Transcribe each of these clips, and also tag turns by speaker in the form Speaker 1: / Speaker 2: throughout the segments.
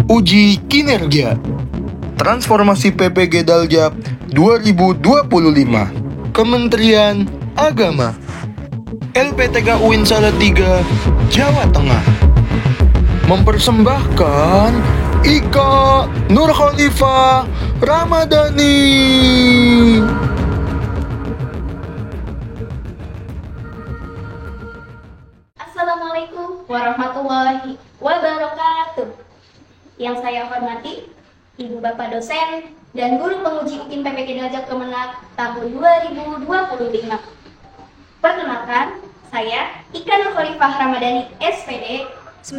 Speaker 1: Uji kinerja Transformasi PPG Daljab 2025 Kementerian Agama LPTK UIN Salatiga, Jawa Tengah mempersembahkan Ika Nur Khalifah Ramadhani.
Speaker 2: Assalamualaikum warahmatullahi wabarakatuh. Yang saya hormati Ibu Bapak dosen dan guru penguji UKIN PPG Daljab Kemenak tahun 2025. Perkenalkan, saya Ika Nur Khalifah Ramadhani SPD,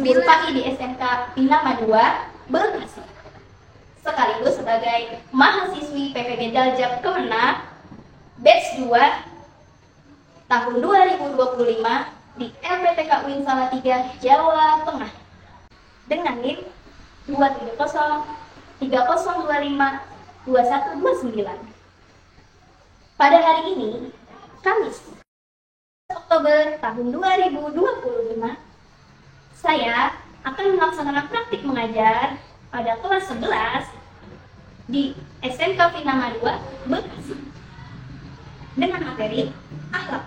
Speaker 2: guru PAI di SMK Bina 2, Bekasi. Sekaligus sebagai mahasiswi PPG Daljab Kemenak batch 2 tahun 2025 di LPTK UIN Salatiga, Jawa Tengah dengan NIM 27030252129. Pada hari ini, Kamis Oktober tahun 2025, saya akan melaksanakan praktik mengajar pada kelas 11 di SMK Bina 2, Bekasi dengan materi akhlak.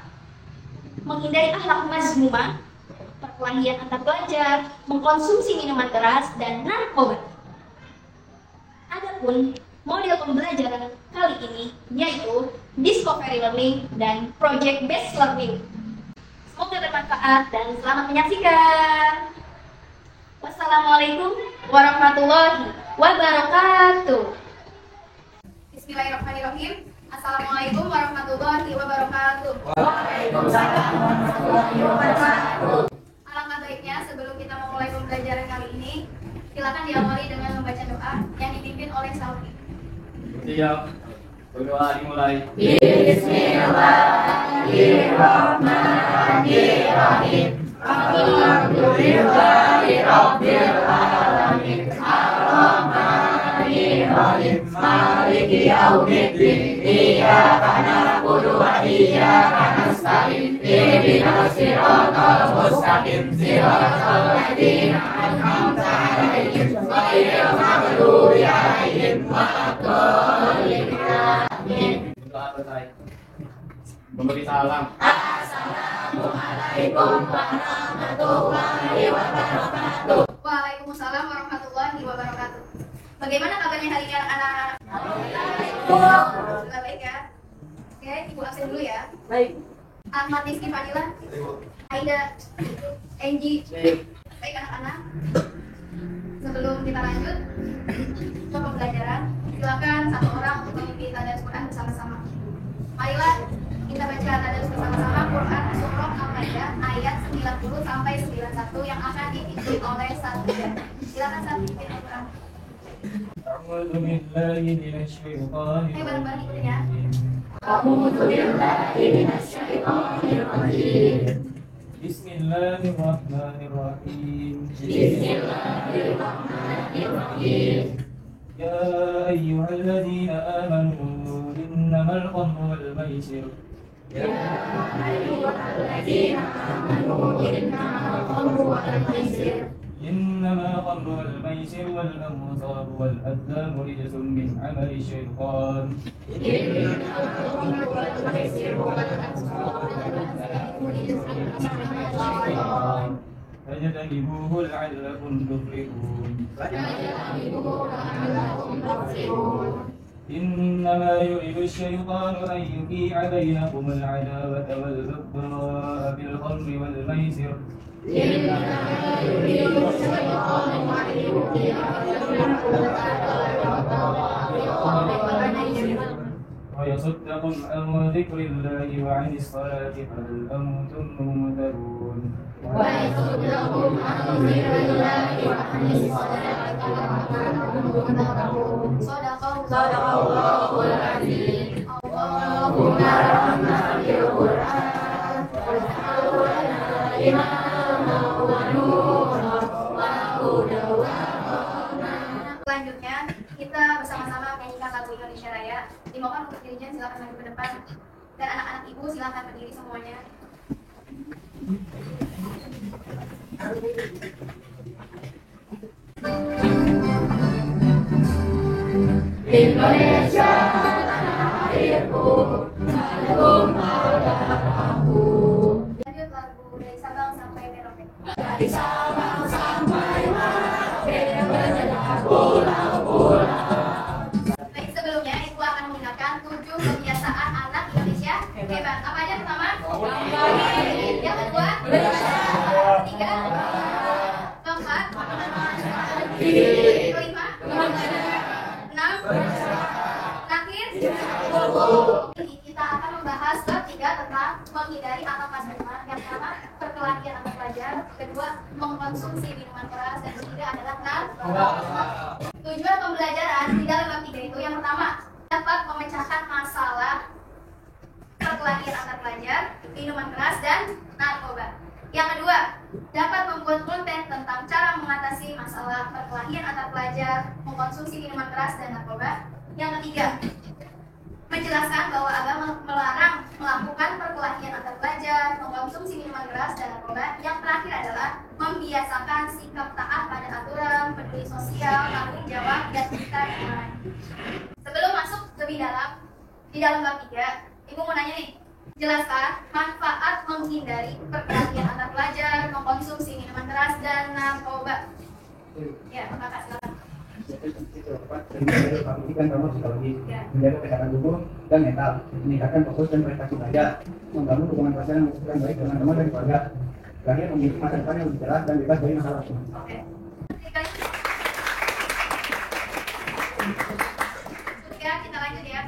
Speaker 2: Menghindari akhlak mazmumah, perkelahian antar pelajar, mengkonsumsi minuman keras, dan narkoba. Adapun model pembelajaran kali ini yaitu discovery learning dan project based learning. Semoga bermanfaat dan selamat menyaksikan. Wassalamualaikum warahmatullahi wabarakatuh. Bismillahirrahmanirrahim. Assalamualaikum warahmatullahi wabarakatuh.
Speaker 3: Waalaikumsalam warahmatullahi wabarakatuh.
Speaker 2: Alangkah baiknya sebelum kita memulai pembelajaran kali ini, silakan diawali dengan membaca doa yang dipimpin oleh Saudi.
Speaker 3: Siap. Berdoa dimulai.
Speaker 4: Bismillahirrahmanirrahim. Alhamdulillahirabbil alamin. Ar-Rahmanirrahim. Maliki yaumiddin. Iyyaka na'budu wa iyyaka nasta'in. Ihdinas siratal mustaqim. Siratal ladzina an'amta 'alaihim ghairil maghdubi 'alaihim waladdallin. Amin.
Speaker 3: Berdoa selesai. Memberi salam.
Speaker 4: Assalamualaikum warahmatullahi wabarakatuh.
Speaker 2: Waalaikumsalam warahmatullahi wabarakatuh. Bagaimana kabarnya hari ini anak-anak? Sudah baik ya? Oke, Ibu absen dulu ya.
Speaker 4: Baik.
Speaker 2: Ahmad Rizky Fadila, Aida, Enji. Baik anak-anak. Sebelum kita lanjut ke pembelajaran, silakan satu orang untuk mengikuti tadarus Quran bersama-sama. Marilah kita baca tadarus bersama-sama Quran Surah Al-Maidah ayat 90 sampai 91 yang akan dipimpin oleh Satria. Silakan Satria Al-Quran.
Speaker 3: A'udzu billahi minasyaitonir
Speaker 2: Ayo bareng-bareng ikutin ya.
Speaker 4: A'udzu billahi minasyaitonir rajim.
Speaker 3: Bismillahirrahmanirrahim.
Speaker 4: Bismillahirrahmanirrahim.
Speaker 3: Ya ayyuhalladzina amanu innamal khamru wal maisir.
Speaker 4: Ya ayyuhalladzina amanu innamal khamru wal maisir.
Speaker 3: إنما الخمر والميسر والأنصاب والأزلام رجس من عمل الشيطان
Speaker 4: إنما الخمر والميسر والأنصاب والأزلام رجس من عمل الشيطان.
Speaker 3: فاجتنبوه لعلكم تفلحون. إنما يريد الشيطان أن يوقع بينكم العداوة والبغضاء في الخمر والميسر
Speaker 4: إنما يريد الشيطان أن يوقع بينكم العداوة والبغضاء
Speaker 3: ويصدكم عن ذكر الله وعن الصلاة فهل أنتم مهتدون.
Speaker 4: ويصدهم عن ذكر الله وعن الصلاة فهل أنتم مهتدون. صدق الله العظيم. اللهم ارحمنا بالقرآن واجعله لنا إماما ونورا وهدى ورحمة.
Speaker 2: Selanjutnya kita bersama-sama menyanyikan lagu Indonesia Raya. Dimohon untuk dirinya silakan maju ke depan dan anak-anak ibu silakan berdiri semuanya. Thank you.
Speaker 4: Indonesia tanah airku, belum ada aku.
Speaker 2: Lanjut lagu dari Sabang sampai Merauke.
Speaker 4: Dari Sabang sampai Merauke, menyebar pulau-pulau.
Speaker 2: Baik, sebelumnya Ibu akan mengingatkan 7 kebiasaan anak Indonesia hebat. Apa aja pertama? Yang kedua? Ketiga? Keempat? Kelima? Enam? Terakhir? Kita akan membahas bab 3 tentang menghindari atau pasal yang pertama perkelahian antar pelajar, kedua mengkonsumsi minuman keras, dan ketiga adalah narkoba. Tujuan pembelajaran di dalam bab 3 itu yang pertama dapat memecahkan masalah perkelahian antar pelajar, minuman keras, dan narkoba. Yang kedua, dapat membuat konten tentang cara mengatasi masalah perkelahian antar pelajar, mengkonsumsi minuman keras, dan narkoba. Yang ketiga, menjelaskan bahwa agama melarang melakukan perkelahian antar pelajar, mengkonsumsi minuman keras, dan narkoba. Yang terakhir adalah membiasakan sikap taat pada aturan, peduli sosial, tanggung jawab, dan etika yang lain. Sebelum masuk lebih dalam, di dalam bab 3, Ibu mau nanya nih, jelaskan manfaat menghindari perkelahian antar pelajar, mengkonsumsi minuman keras, dan narkoba. Ya, Kakak silakan.
Speaker 5: Pendidikan kamu psikologi, menjaga kesehatan tubuh dan mental, meningkatkan fokus dan prestasi belajar, membangun hubungan sosial yang baik dengan teman dan keluarga, berakhir memiliki masa depan yang lebih cerah dan bebas dari masalah.
Speaker 2: Oke. Ya, kita lanjut ya.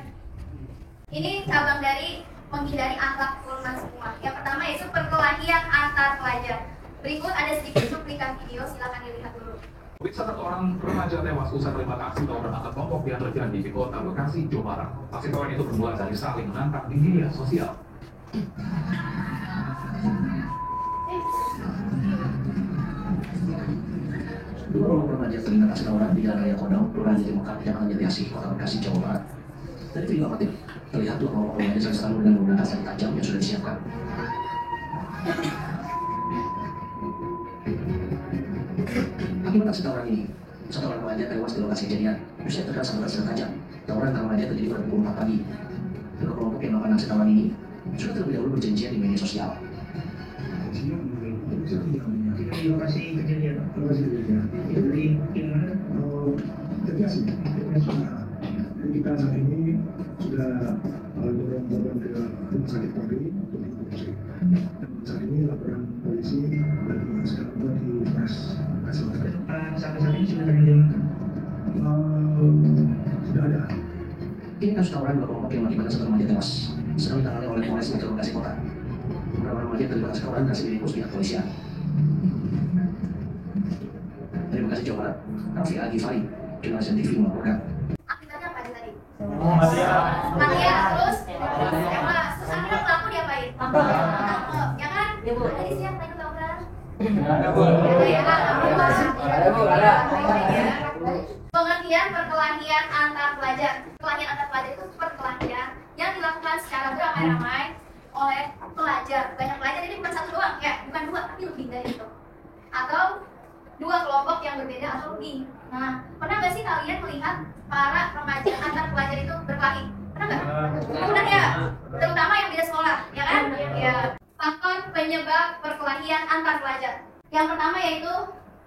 Speaker 2: Ini cabang dari menghindari akhlakul semua. Yang pertama yaitu perkelahian antar pelajar. Berikut ada sedikit cuplikan video, silakan dilihat dulu.
Speaker 6: Salah seorang remaja tewas usai terlibat aksi tawuran antar kelompok yang terjadi di kota Bekasi, Jawa Barat. Aksi tawuran itu bermula dari saling menantang di media sosial.
Speaker 7: Dua kelompok remaja terlibat aksi tawuran di Jalan Raya Kodong, Kelurahan Jatimekar, Kecamatan Jatiasi, Kota Bekasi, Jawa Barat. Dari video amatir terlihat dua kelompok remaja saling serang dengan menggunakan senjata tajam yang sudah disiapkan. Akibat aksi tawuran ini, satu orang remaja tewas di lokasi kejadian. Usai terkena sabetan senjata tajam, tawuran antar remaja terjadi pada pukul 4 pagi. Kedua kelompok yang melakukan aksi tawuran ini sudah terlebih dahulu berjanjian di media sosial.
Speaker 5: Di lokasi kejadian, itu dari Jatiasi. Kita saat ini sudah dorong korban ke rumah sakit Polri untuk diotopsi. Dan saat ini laporan polisi dan sekarang di Polres Bekasi. Sampai saat ini sudah terjadi sudah ada.
Speaker 7: Ini kasus tawuran dua kelompok yang mengakibatkan satu remaja tewas sedang ditangani oleh Polres Metro Bekasi Kota. Beberapa remaja terlibat aksi tawuran masih diringkus pihak kepolisian. Dari Bekasi, Jawa Barat, Raffi Agifari, Jurnalis TV melaporkan.
Speaker 2: Akibatnya apa tadi?
Speaker 3: Matian.
Speaker 2: Matian, terus tewas. Terus akhirnya pelaku diapain? Tangkep, ya kan? Ada di siap tadi tawuran? Pengertian perkelahian antar pelajar. Perkelahian antar pelajar itu perkelahian yang dilakukan secara beramai-ramai oleh pelajar. Banyak pelajar, ini bukan satu doang ya, bukan dua, tapi lebih dari itu. Atau dua kelompok yang berbeda atau lebih. Nah, pernah nggak sih kalian melihat para remaja antar pelajar itu berkelahi? Pernah nggak? Pernah ya, terutama yang beda sekolah, ya kan? Ya. Faktor penyebab perkelahian antar pelajar. Yang pertama yaitu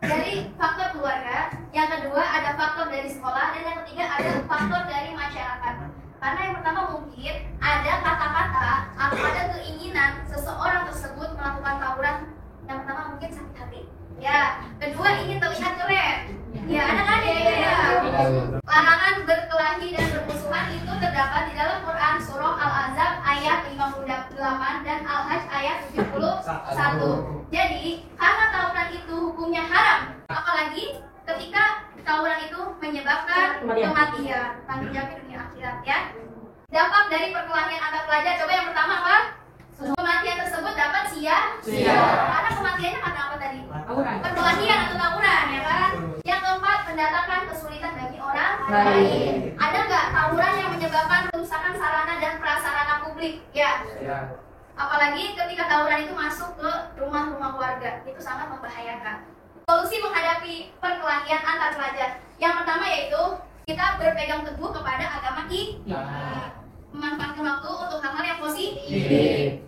Speaker 2: dari faktor keluarga, yang kedua ada faktor dari sekolah, dan yang ketiga ada faktor dari masyarakat. Karena yang pertama mungkin ada kata-kata atau ada keinginan seseorang tersebut melakukan tawuran. Yang pertama mungkin sakit hati. Ya, kedua ingin terlihat keren. Ya, ada kan ya. Larangan berkelahi dan bermusuhan itu terdapat di dalam Quran surah Al-Ahzab ayat 58 dan Al-Hajj ayat 71. Jadi, karena tawuran itu hukumnya haram, apalagi ketika tawuran itu menyebabkan kematian, tanggung jawab di dunia akhirat ya. Dampak dari perkelahian antar pelajar, coba yang pertama apa? Kematian tersebut dapat sia-sia. Karena kematiannya karena apa tadi? Perkelahian atau tawuran, ya kan? Yang keempat, mendatangkan kesulitan bagi orang lain. Ada nggak tawuran yang menyebabkan kerusakan sarana dan prasarana publik? Ya. Apalagi ketika tawuran itu masuk ke rumah-rumah warga, itu sangat membahayakan. Solusi menghadapi perkelahian antar pelajar. Yang pertama yaitu kita berpegang teguh kepada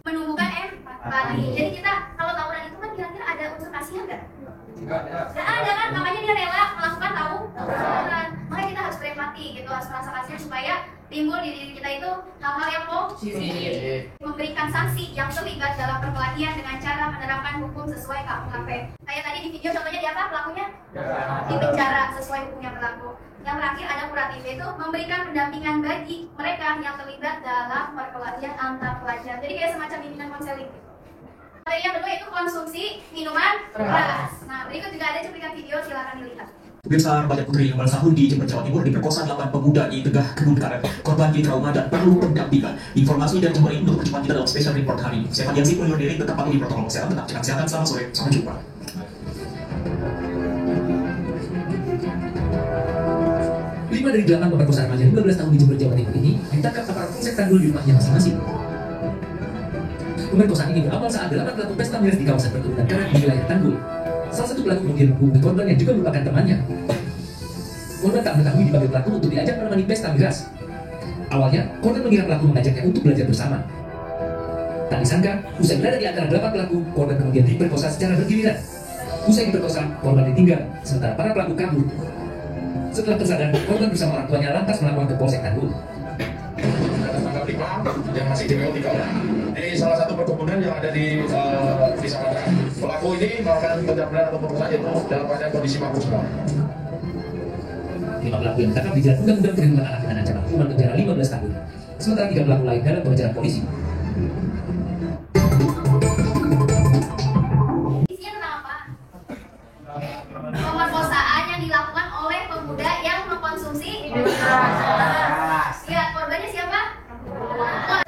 Speaker 2: menumbuhkan empati. Jadi kita kalau tawuran itu kan kira-kira ada unsur kasihan nggak? Nggak ada kan, makanya dia rela melakukan tawuran. Makanya kita harus berempati gitu, harus merasa kasihan supaya timbul di diri kita itu hal-hal yang positif. Memberikan sanksi yang terlibat dalam perkelahian dengan cara menerapkan hukum sesuai KUHP. Kayak tadi di video contohnya di apa pelakunya? Di penjara sesuai hukum yang berlaku. Yang terakhir ada kuratif, itu memberikan pendampingan bagi mereka yang terlibat dalam perkelahian antar pelajar. Jadi kayak semacam bimbingan konseling. Yang kedua itu konsumsi minuman keras. Nah, berikut juga ada cuplikan video, silakan dilihat.
Speaker 7: Pemirsa, banyak putri yang sahur di Jember, Jawa Timur diperkosa 8 pemuda di Tegah Kebun Karet. Korban kini trauma dan perlu pendampingan. Informasi dari Jember ini untuk perjumpaan kita dalam special report hari ini. Saya Fadiansi, undur diri, tetap patuhi protokol kesehatan, tetap jaga kesehatan. Selamat sore, sampai jumpa. Lima dari 8 pemerkosa remaja 15 tahun di Jember, Jawa Timur ini ditangkap aparat Polsek Tanggul di rumahnya masing-masing. Pemerkosaan ini berawal saat 8 pelaku pesta miras di kawasan perkebunan karet di wilayah Tanggul. Salah satu pelaku kemudian menghubungi korban yang juga merupakan temannya. Korban tak mengetahui dipanggil pelaku untuk diajak menemani pesta miras. Awalnya, korban mengira pelaku mengajaknya untuk belajar bersama. Tak disangka, usai berada di antara 8 pelaku, korban kemudian diperkosa secara bergiliran. Usai diperkosa, korban ditinggal, sementara para pelaku kabur. Setelah tersadar, korban bersama orang tuanya lantas melaporkan ke Polsek Tanggul.
Speaker 8: Tangkap 5 yang masih DPO 3 orang. Ini salah satu perkebunan yang ada di Samara. Pelaku ini melakukan penjamretan atau perkosaan itu dalam keadaan kondisi mabuk semua.
Speaker 7: 5 pelaku yang ditangkap dijerat Undang-Undang Perlindungan Anak dengan ancaman hukuman penjara 15 tahun. Sementara 3 pelaku lain dalam pengejaran polisi.
Speaker 2: Isinya tentang apa? Pemerkosaan yang dilakukan oleh pemuda yang mengkonsumsi minuman keras. Ya, korbannya siapa?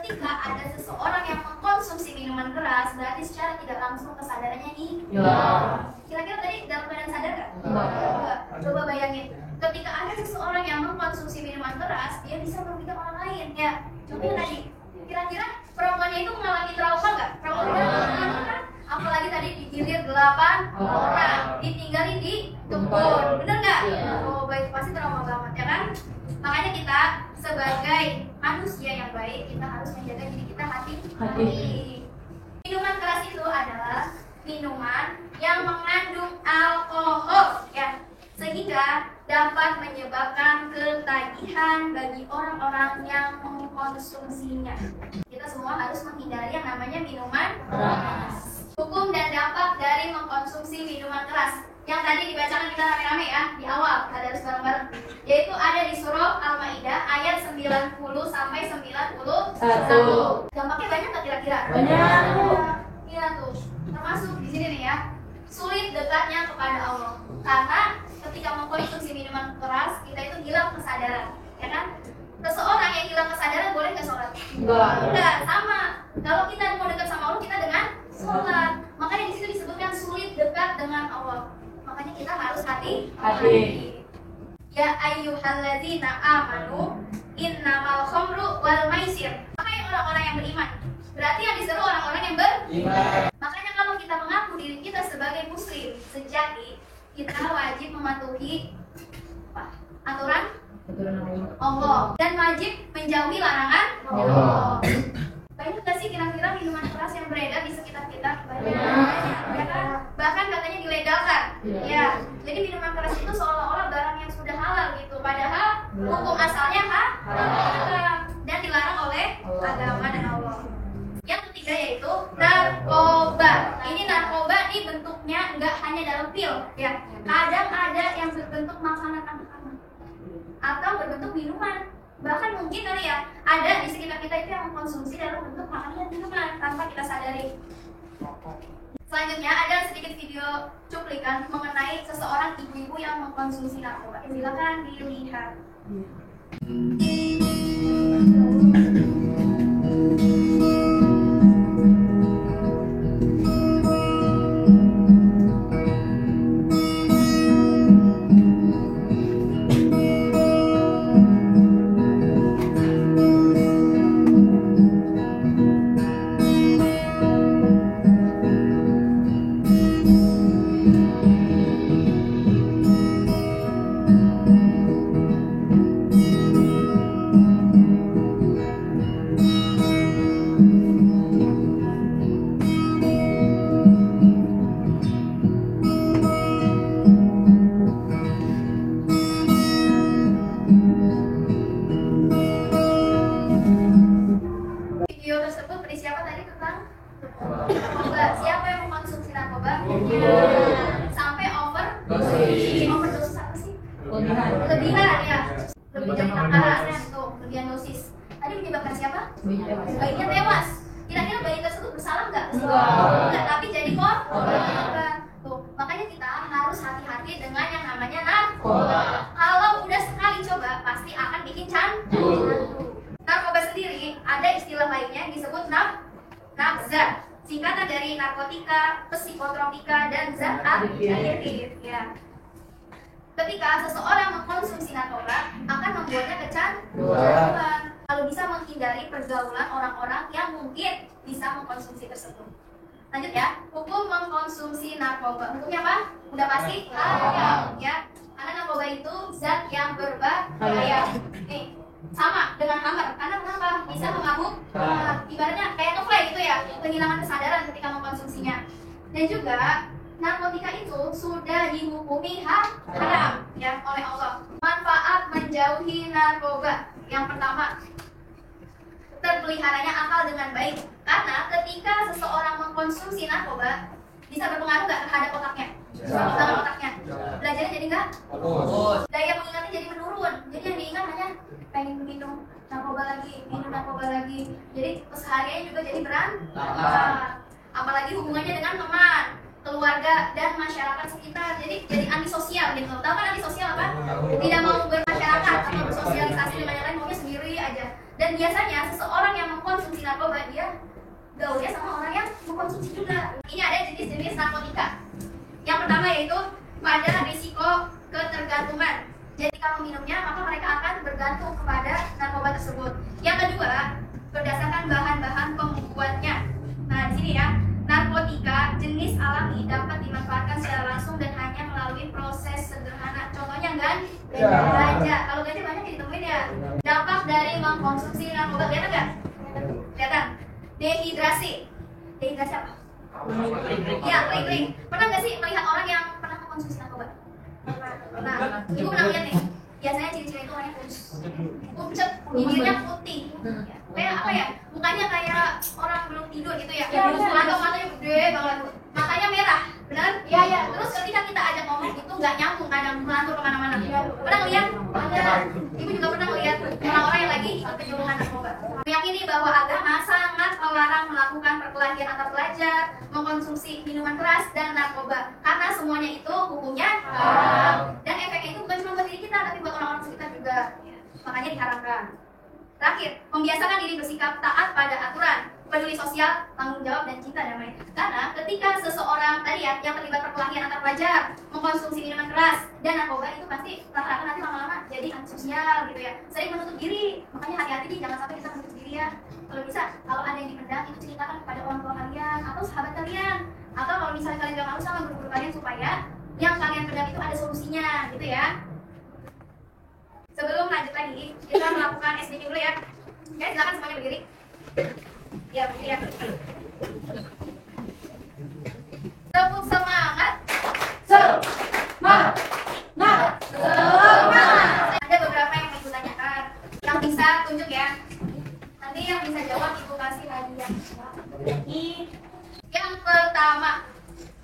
Speaker 2: Ketika ada seseorang yang mengkonsumsi minuman keras, berarti secara tidak langsung kesadarannya hilang. Kira-kira tadi dalam keadaan sadar nggak? Enggak. Coba bayangin, ketika ada seseorang yang mengkonsumsi minuman keras, dia bisa merugikan orang lain. Ya, contohnya tadi, kira-kira perempuannya itu mengalami trauma nggak? Trauma kan? Apalagi tadi digilir 8 orang, ditinggalin di kebun, bener nggak? Oh baik, pasti trauma banget ya kan? Makanya kita sebagai manusia yang baik, kita harus menjaga diri kita hati-hati. Minuman keras itu adalah minuman yang mengandung alkohol, ya, sehingga dapat menyebabkan ketagihan bagi orang-orang yang mengkonsumsinya. Kita semua harus menghindari yang namanya minuman keras. Hukum dan dampak dari mengkonsumsi minuman keras yang tadi dibacakan kita rame-rame ya di awal, kita harus bareng-bareng, yaitu ada di surah Al-Maidah ayat 90 sampai 91. Dampaknya banyak nggak kira-kira? Banyak. Iya tuh, termasuk di sini nih ya, sulit dekatnya kepada Allah, karena ketika mengkonsumsi minuman keras kita itu hilang kesadaran, ya kan? Seseorang yang hilang kesadaran boleh nggak sholat? Enggak, sama. Kalau kita mau dekat sama Allah, kita dengan sholat. Makanya di situ disebutkan sulit dekat dengan Allah. Makanya kita harus hati-hati. Ya ayyuhalladzina amanu innamal khamru wal maisir. Hai orang-orang yang beriman. Berarti yang diseru orang-orang yang beriman. Makanya kalau kita mengaku diri kita sebagai muslim sejati, kita wajib mematuhi aturan Allah dan wajib menjauhi larangan Allah. Banyak gak sih kira-kira minuman keras yang beredar di sekitar kita? Banyak, ya kan? Bahkan katanya dilegalkan. Ya, jadi minuman keras itu seolah-olah barang yang sudah halal gitu, padahal hukum asalnya haram dan dilarang oleh agama dan Allah. Yang ketiga yaitu narkoba. Ini narkoba ini bentuknya nggak hanya dalam pil, ya. Kadang ada yang berbentuk makanan anak-anak atau berbentuk minuman. Bahkan mungkin kali ya ada di sekitar kita itu yang mengkonsumsi dalam bentuk makanan dan minuman tanpa kita sadari. Selanjutnya ada sedikit video cuplikan mengenai seseorang ibu-ibu yang mengkonsumsi narkoba. Silakan dilihat. Kelebihan ya. Lebih dari takaran tuh, kelebihan dosis. Tadi menyebabkan siapa? Bayinya tewas. Kira-kira bayi tersebut bersalah nggak? Enggak, tapi jadi korban. Tuh, makanya kita harus hati-hati dengan yang namanya narkoba. Kalau udah sekali coba, pasti akan bikin candu. Narkoba sendiri ada istilah lainnya yang disebut nafza, singkatan dari narkotika, psikotropika, dan zat adiktif. Ya. Ketika seseorang mengkonsumsi narkoba akan membuatnya kecanduan. Kalau bisa menghindari pergaulan orang-orang yang mungkin bisa mengkonsumsi tersebut. Lanjut ya, hukum mengkonsumsi narkoba. Hukumnya apa? Udah pasti haram ya. Karena narkoba itu zat yang berbahaya. Nih, sama dengan hammer. Karena kenapa? Bisa memabuk. Ibaratnya kayak ngefly gitu ya, kehilangan kesadaran ketika mengkonsumsinya. Dan juga narkotika itu sudah dihukumi haram ya oleh Allah. Manfaat menjauhi narkoba. Yang pertama, terpeliharanya akal dengan baik. Karena ketika seseorang mengkonsumsi narkoba, bisa berpengaruh nggak terhadap otaknya? Terhadap otaknya. Belajarnya jadi nggak? Daya mengingatnya jadi menurun. Jadi yang diingat hanya pengen minum narkoba lagi. Jadi kesehariannya juga jadi berantakan. Apalagi hubungannya dengan teman, keluarga, dan masyarakat sekitar. Jadi antisosial gitu. Tahu kan antisosial apa? Tidak mau bermasyarakat atau bersosialisasi dengan yang lain, maunya sendiri aja. Dan biasanya seseorang yang mengkonsumsi narkoba, dia gaulnya sama orang yang mengkonsumsi juga. Ini ada jenis-jenis narkotika. Yang pertama yaitu pada risiko ketergantungan. Jadi kalau minumnya, maka mereka akan bergantung kepada narkoba tersebut. Yang kedua, berdasarkan bahan-bahan pembuatnya. Nah, di sini ya, narkotika jenis alami dapat dimanfaatkan secara langsung dan hanya melalui proses sederhana. Contohnya ganja. Kalau ganja banyak ditemuin ya. Dampak dari mengkonsumsi narkoba, kelihatan nggak? Kelihatan. Dehidrasi apa? Ya, kering. Pernah nggak sih melihat orang yang pernah mengkonsumsi narkoba? Nah, ibu pernah lihat nih. Biasanya ciri-ciri itu orangnya pucet, bibirnya putih. Kayak apa ya? Mukanya kayak orang belum tidur gitu ya. Atau matanya gede banget. Matanya merah, benar? Iya. Terus ketika kita ajak ngomong itu nggak nyambung, kadang melantur kemana-mana. Pernah lihat? Ada. Ibu juga pernah lihat orang-orang yang lagi ikut penyuluhan narkoba. Meyakini bahwa agama sangat melarang melakukan perkelahian antar pelajar, mengkonsumsi minuman keras dan narkoba, karena semuanya itu hukumnya haram. Dan efeknya itu bukan cuma buat diri kita, tapi buat orang-orang sekitar juga. Makanya diharamkan. Terakhir, membiasakan diri bersikap taat pada aturan, peduli sosial, tanggung jawab, dan cinta damai. Karena ketika seseorang tadi ya yang terlibat perkelahian antar pelajar, mengkonsumsi minuman keras dan narkoba, itu pasti rata-rata nanti lama-lama jadi antisosial gitu ya. Sering menutup diri. Makanya hati-hati nih, jangan sampai kita menutup diri ya. Kalau bisa, kalau ada yang dipendam itu ceritakan kepada orang tua kalian atau sahabat kalian. Atau kalau misalnya kalian gak malu sama guru-guru kalian supaya yang kalian pendam itu ada solusinya gitu ya. Sebelum lanjut lagi, kita melakukan SDQ dulu ya. Oke, silakan semuanya berdiri. Ya, berdiri ya. Tepuk semangat. Semangat. Ada beberapa yang ibu tanyakan. Yang bisa tunjuk ya. Nanti yang bisa jawab ibu kasih hadiah. Yang pertama,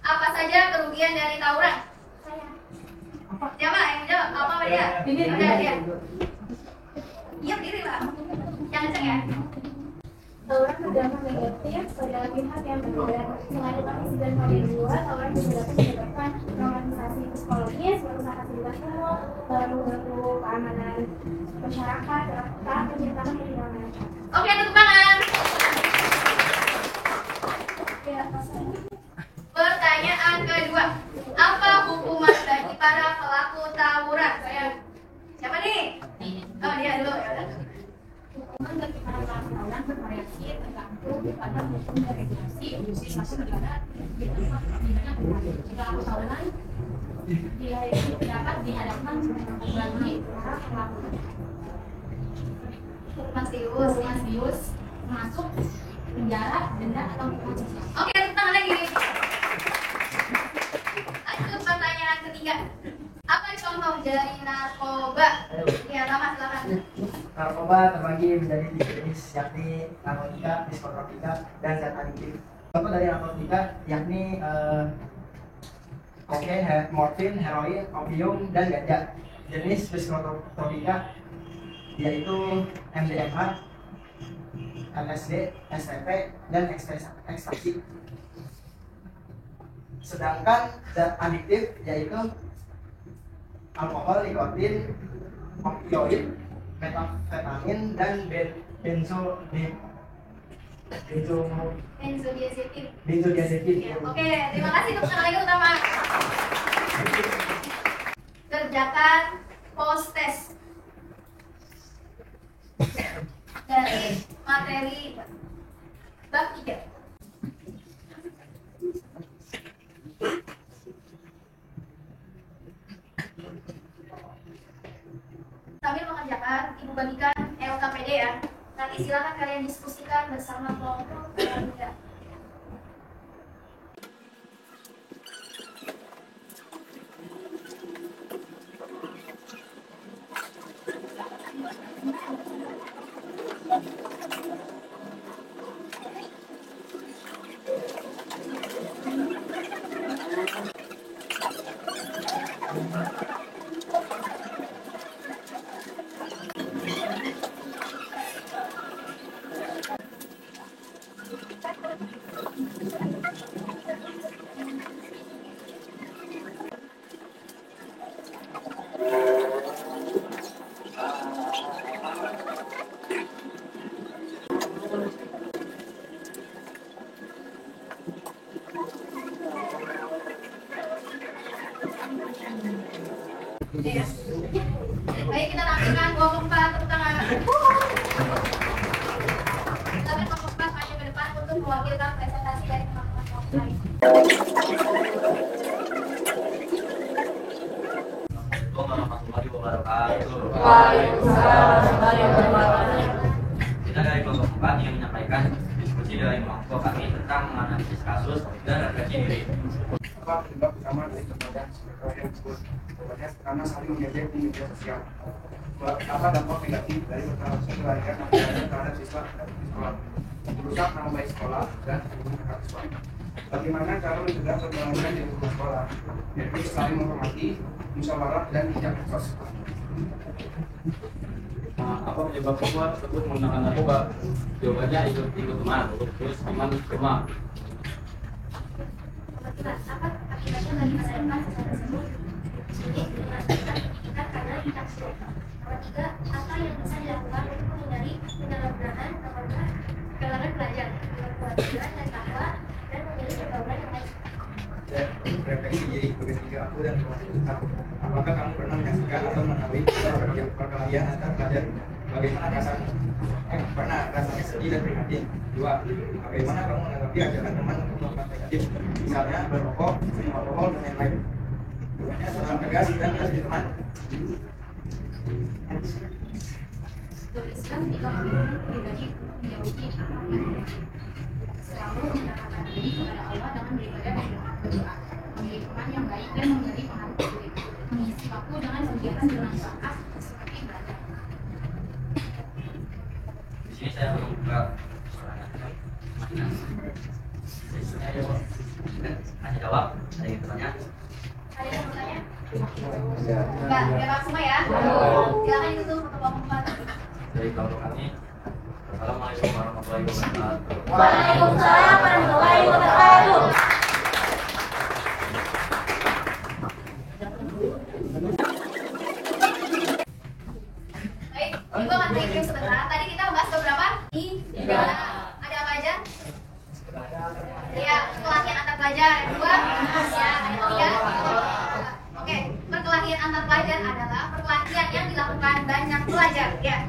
Speaker 2: apa saja kerugian dari tawuran? Siapa yang jawab? Apa dia? Ini dia. Iya, berdiri lah. Yang kenceng ya.
Speaker 4: Tawuran berdampak negatif pada pihak yang berbeda. Selain kondisi dan pada dua, tawuran juga dapat menyebabkan traumatisasi psikologis, merusak fasilitas umum, mengganggu keamanan masyarakat, serta menciptakan kehilangan.
Speaker 2: Oke, tepuk tangan. Pertanyaan kedua, apa hukuman bagi para pelaku tawuran? Siapa nih? Oh, dia dulu ya.
Speaker 4: Hukuman bagi para pelaku tawuran bervariasi tergantung pada hukum dan regulasi masing-masing negara di tempat pidana berlaku. Jika pelaku tawuran dia itu dapat dihadapkan bagi para pelaku. Hukuman serius masuk penjara, denda, atau hukuman sosial.
Speaker 2: Oke, tepuk tangan lagi. Lanjut pertanyaan ketiga. Apa contoh dari narkoba? Ya, Rama, silakan.
Speaker 9: Narkoba terbagi menjadi tiga jenis, yakni narkotika, psikotropika, dan zat adiktif. Contoh dari narkotika yakni kokain, morfin, heroin, opium, dan ganja. jenis psikotropika yaitu MDMA, LSD, STP, dan ekstasi. Sedangkan zat adiktif yaitu alkohol, nikotin, opioid, metamfetamin, dan benzodiazepin.
Speaker 2: Oke, terima kasih untuk tenaga utama. Kerjakan post test dari materi bab 3. Sambil mengerjakan, Ibu bagikan LKPD ya. Nanti silakan kalian diskusikan bersama kelompok keluarga. Baik, kita tampilkan kelompok 4, tepuk tangan. Silakan kelompok 4 maju ke depan untuk mewakilkan presentasi dari teman-teman kelompok lain.
Speaker 10: Warahmatullahi wabarakatuh.
Speaker 11: Waalaikumsalam warahmatullahi wabarakatuh.
Speaker 10: Kita dari kelompok 4 ingin menyampaikan diskusi dari kelompok kami tentang menganalisis kasus dan refleksi diri.
Speaker 12: Apa penyebab utama dari kejadian yang disebut karena saling mengejek di media sosial? Apa dampak negatif dari kekerasan keluarga terhadap siswa dan sekolah? Merusak nama baik sekolah dan hubungan antar siswa. Bagaimana cara mencegah pergaulan di lingkungan sekolah? Yaitu saling menghormati, musyawarah dan tidak eksos.
Speaker 3: Apa penyebab siswa tersebut menggunakan narkoba? Jawabannya ikut teman, terus teman cuma.
Speaker 2: Apa akibatnya bagi masa depan siswa tersebut? Ini kita karena kita sulit. Nomor 3, apa yang bisa dilakukan untuk menghindari penyalahgunaan narkoba kalangan pelajar, kewajiban dan takwa, dan memilih pergaulan yang baik.
Speaker 12: Refleksi jadi ketiga aku dan kita. Apakah kamu pernah menyaksikan atau mengetahui perkelahian antar pelajar? Bagaimana rasanya? Pernah rasanya sedih dan prihatin. 2. Bagaimana kamu menanggapi ajakan teman untuk melakukan negatif? Misalnya berrokok, minum alkohol, dan lain-lain. Keduanya seorang tegas dan kasih teman.
Speaker 2: Islam tidak memiliki pribadi menjauhi akhlak selalu mendekatkan diri kepada Allah dengan beribadah dan berdoa, memilih teman yang baik dan memberi pengaruh positif, mengisi waktu dengan kegiatan bermanfaat seperti belajar.
Speaker 10: Di sini saya membuka kasih jawab. Ada yang bertanya?
Speaker 2: Ada yang bertanya? Enggak, biar semua ya. Silakan ditutup untuk kelompok 4.
Speaker 10: Dari kelompok kami. Assalamualaikum warahmatullahi wabarakatuh.
Speaker 11: Waalaikumsalam warahmatullahi wabarakatuh.
Speaker 2: Baik, Ibu akan review sebentar. Tadi kita membahas beberapa tiga. Ada apa aja? Ya, perkelahian antar pelajar. 2, ya, ada 3. Oke, perkelahian antar pelajar adalah perkelahian yang dilakukan banyak pelajar, ya.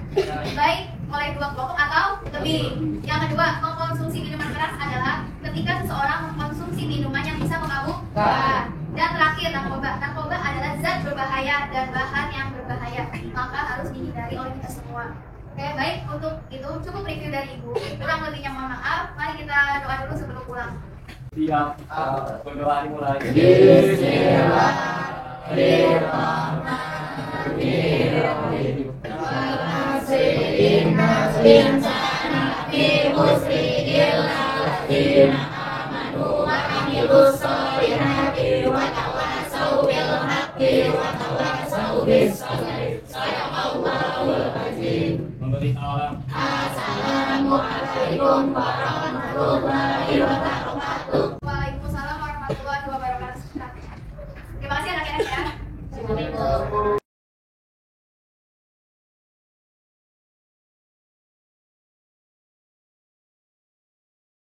Speaker 2: Baik oleh 2 kelompok atau lebih. Yang kedua, mengkonsumsi minuman keras adalah ketika seseorang mengkonsumsi minuman yang bisa memabukkan. Dan terakhir, narkoba. Narkoba adalah zat berbahaya dan bahan yang berbahaya, maka harus dihindari oleh kita semua. Oke, baik, untuk itu cukup review dari Ibu. Kurang lebihnya mohon maaf. Mari kita doa dulu sebelum pulang.
Speaker 3: Siap, berdoa dimulai.
Speaker 11: Wa
Speaker 3: Memberi salam.
Speaker 11: Assalamualaikum warahmatullahi wabarakatuh.